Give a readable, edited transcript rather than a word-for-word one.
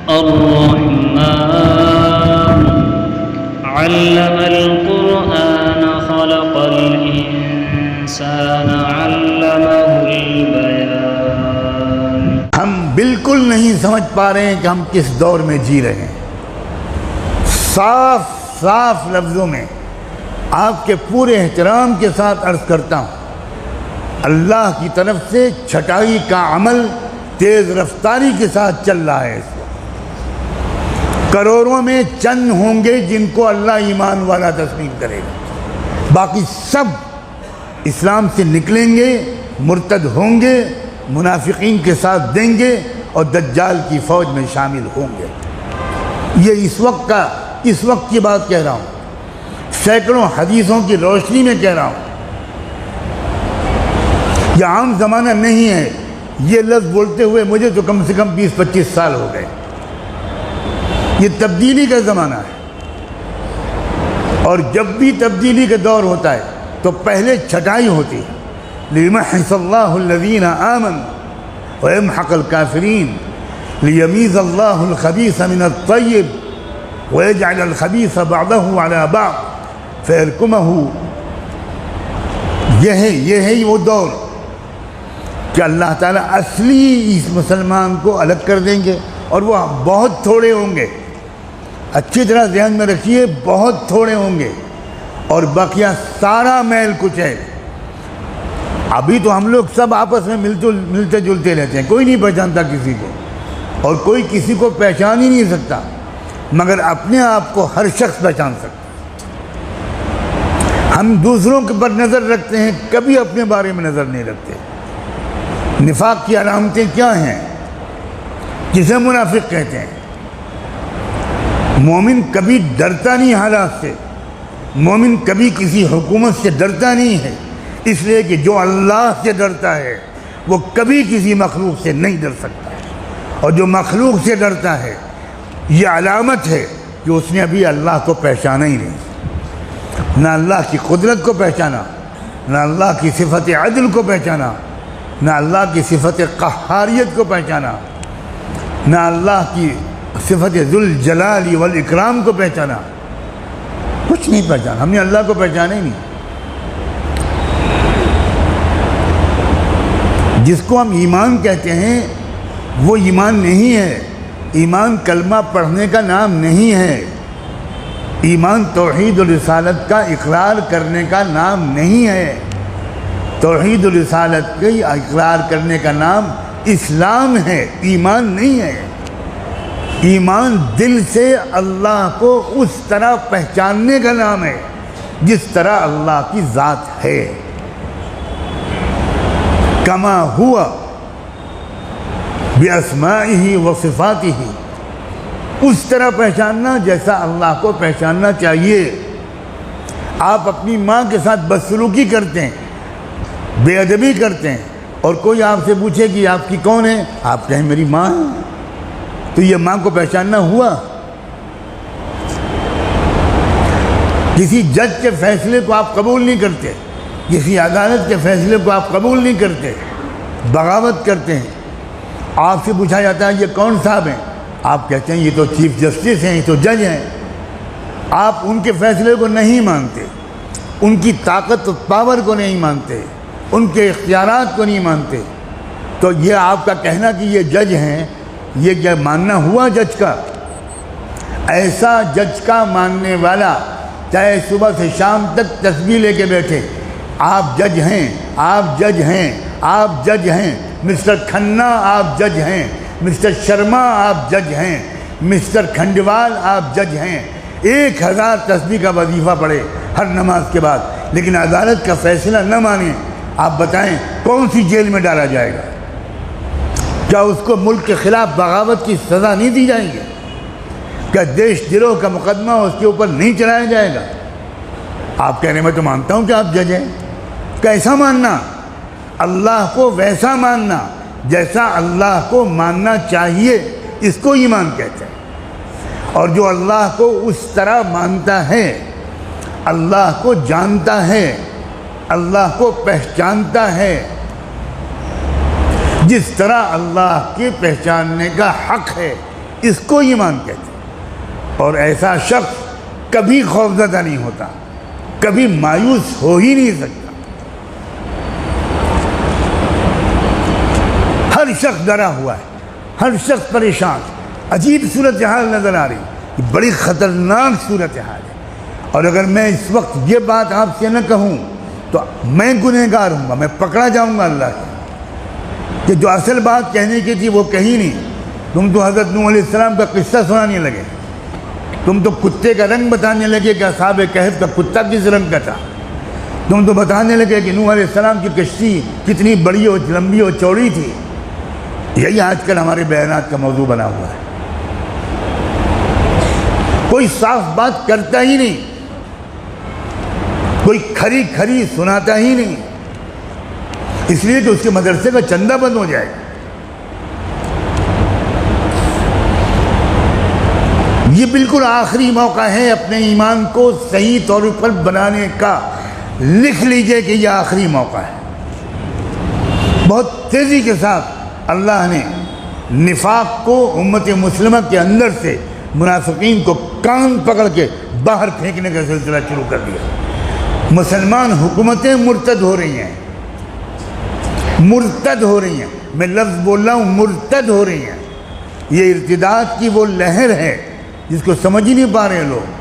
الرحمن علم القرآن خلق الإنسان علمه البيان۔ ہم بالکل نہیں سمجھ پا رہے ہیں کہ ہم کس دور میں جی رہے ہیں۔ صاف صاف لفظوں میں آپ کے پورے احترام کے ساتھ عرض کرتا ہوں، اللہ کی طرف سے چھٹائی کا عمل تیز رفتاری کے ساتھ چل رہا ہے۔ اس وقت کروڑوں میں چند ہوں گے جن کو اللہ ایمان والا تسلیم کرے گا، باقی سب اسلام سے نکلیں گے، مرتد ہوں گے، منافقین کے ساتھ دیں گے اور دجال کی فوج میں شامل ہوں گے۔ یہ اس وقت کی بات کہہ رہا ہوں، سینکڑوں حدیثوں کی روشنی میں کہہ رہا ہوں۔ یہ عام زمانہ نہیں ہے، یہ لفظ بولتے ہوئے مجھے تو کم سے کم 20-25 سال ہو گئے۔ یہ تبدیلی کا زمانہ ہے، اور جب بھی تبدیلی کا دور ہوتا ہے تو پہلے چھٹائی ہوتی ہے۔ لِيُمَحِّصَ اللَّهُ الَّذِينَ آمَنُوا وَيَمْحَقَ الْكَافِرِينَ لِيَمِيزَ اللَّهُ الْخَبِيثَ مِنَ الطَّيِّبِ وَيَجْعَلَ الْخَبِيثَ بَعْضَهُ عَلَى بَعْضٍ فَيَرْكُمَهُ۔ یہ ہے وہ دور کہ اللہ تعالیٰ اصلی اس مسلمان کو الگ کر دیں گے، اور وہ بہت تھوڑے ہوں گے۔ اچھی طرح ذہن میں رکھیے، بہت تھوڑے ہوں گے، اور باقیہ سارا میل کچھ ہے۔ ابھی تو ہم لوگ سب آپس میں ملتے جلتے رہتے ہیں، کوئی نہیں پہچانتا کسی کو، اور کوئی کسی کو پہچان ہی نہیں سکتا، مگر اپنے آپ کو ہر شخص پہچان سکتا۔ ہم دوسروں کے پر نظر رکھتے ہیں، کبھی اپنے بارے میں نظر نہیں رکھتے۔ نفاق کی علامتیں کیا ہیں؟ جسے منافق کہتے ہیں۔ مومن کبھی ڈرتا نہیں حالات سے، مومن کبھی کسی حکومت سے ڈرتا نہیں ہے، اس لیے کہ جو اللہ سے ڈرتا ہے وہ کبھی کسی مخلوق سے نہیں ڈر سکتا، اور جو مخلوق سے ڈرتا ہے یہ علامت ہے کہ اس نے ابھی اللہ کو پہچانا ہی نہیں، نہ اللہ کی قدرت کو پہچانا، نہ اللہ کی صفت عدل کو پہچانا، نہ اللہ کی صفت قہاریت کو پہچانا، نہ اللہ کی صفت ذوالجلال والاکرام کو پہچانا، کچھ نہیں پہچانا۔ ہم نے اللہ کو پہچانا ہی نہیں۔ جس کو ہم ایمان کہتے ہیں وہ ایمان نہیں ہے، ایمان کلمہ پڑھنے کا نام نہیں ہے، ایمان توحید و رسالت کا اقرار کرنے کا نام نہیں ہے۔ توحید و رسالت کے اقرار کرنے کا نام اسلام ہے، ایمان نہیں ہے۔ ایمان دل سے اللہ کو اس طرح پہچاننے کا نام ہے جس طرح اللہ کی ذات ہے، کما ہوا باسمائہ و صفاتہ، اس طرح پہچاننا جیسا اللہ کو پہچاننا چاہیے۔ آپ اپنی ماں کے ساتھ بدسلوکی کرتے ہیں، بے ادبی کرتے ہیں، اور کوئی آپ سے پوچھے کہ آپ کی کون ہے، آپ کہیں میری ماں ہے، تو یہ ماں کو پہچاننا ہوا؟ کسی جج کے فیصلے کو آپ قبول نہیں کرتے، کسی عدالت کے فیصلے کو آپ قبول نہیں کرتے، بغاوت کرتے ہیں۔ آپ سے پوچھا جاتا ہے یہ کون صاحب ہیں، آپ کہتے ہیں یہ تو چیف جسٹس ہیں، یہ تو جج ہیں۔ آپ ان کے فیصلے کو نہیں مانتے، ان کی طاقت و پاور کو نہیں مانتے، ان کے اختیارات کو نہیں مانتے، تو یہ آپ کا کہنا کہ یہ جج ہیں، یہ کیا ماننا ہوا جج کا؟ ایسا جج کا ماننے والا چاہے صبح سے شام تک تسبیح لے کے بیٹھے، آپ جج ہیں، آپ جج ہیں، آپ جج ہیں، مسٹر کھنہ آپ جج ہیں، مسٹر شرما آپ جج ہیں، مسٹر کھنڈیوال آپ جج ہیں، 1000 تسبیح کا وظیفہ پڑھے ہر نماز کے بعد، لیکن عدالت کا فیصلہ نہ مانیں، آپ بتائیں کون سی جیل میں ڈالا جائے گا؟ کیا اس کو ملک کے خلاف بغاوت کی سزا نہیں دی جائے گی؟ کیا دیش دروہ کا مقدمہ اس کے اوپر نہیں چلایا جائے گا؟ آپ کہہ رہے ہیں میں تو مانتا ہوں کہ آپ جج ہیں۔ کیسا ماننا؟ اللہ کو ویسا ماننا جیسا اللہ کو ماننا چاہیے، اس کو ایمان کہتے ہیں۔ اور جو اللہ کو اس طرح مانتا ہے، اللہ کو جانتا ہے، اللہ کو پہچانتا ہے جس طرح اللہ کے پہچاننے کا حق ہے، اس کو ایمان کہتے ہیں۔ اور ایسا شخص کبھی خوفزدہ نہیں ہوتا، کبھی مایوس ہو ہی نہیں سکتا۔ ہر شخص ڈرا ہوا ہے، ہر شخص پریشان، عجیب صورتحال نظر آ رہی ہے، بڑی خطرناک صورتحال ہے۔ اور اگر میں اس وقت یہ بات آپ سے نہ کہوں تو میں گنہگار ہوں گا، میں پکڑا جاؤں گا اللہ سے، کہ جو اصل بات کہنے کی تھی وہ کہی نہیں۔ تم تو حضرت نوح علیہ السلام کا قصہ سنانے لگے، تم تو کتے کا رنگ بتانے لگے کہ اصحاب کہف کا کتا کس رنگ کا تھا، تم تو بتانے لگے کہ نوح علیہ السلام کی کشتی کتنی بڑی اور لمبی اور چوڑی تھی۔ یہی آج کل ہمارے بیانات کا موضوع بنا ہوا ہے۔ کوئی صاف بات کرتا ہی نہیں، کوئی کھری کھری سناتا ہی نہیں، اس لیے کہ اس کے مدرسے کا چندہ بند ہو جائے۔ یہ بالکل آخری موقع ہے اپنے ایمان کو صحیح طور پر بنانے کا، لکھ لیجئے کہ یہ آخری موقع ہے۔ بہت تیزی کے ساتھ اللہ نے نفاق کو امت مسلمہ کے اندر سے منافقین کو کان پکڑ کے باہر پھینکنے کا سلسلہ شروع کر دیا۔ مسلمان حکومتیں مرتد ہو رہی ہیں، مرتد ہو رہی ہیں، میں لفظ بول رہا ہوں مرتد ہو رہی ہیں۔ یہ ارتداد کی وہ لہر ہے جس کو سمجھ ہی نہیں پا رہے لوگ۔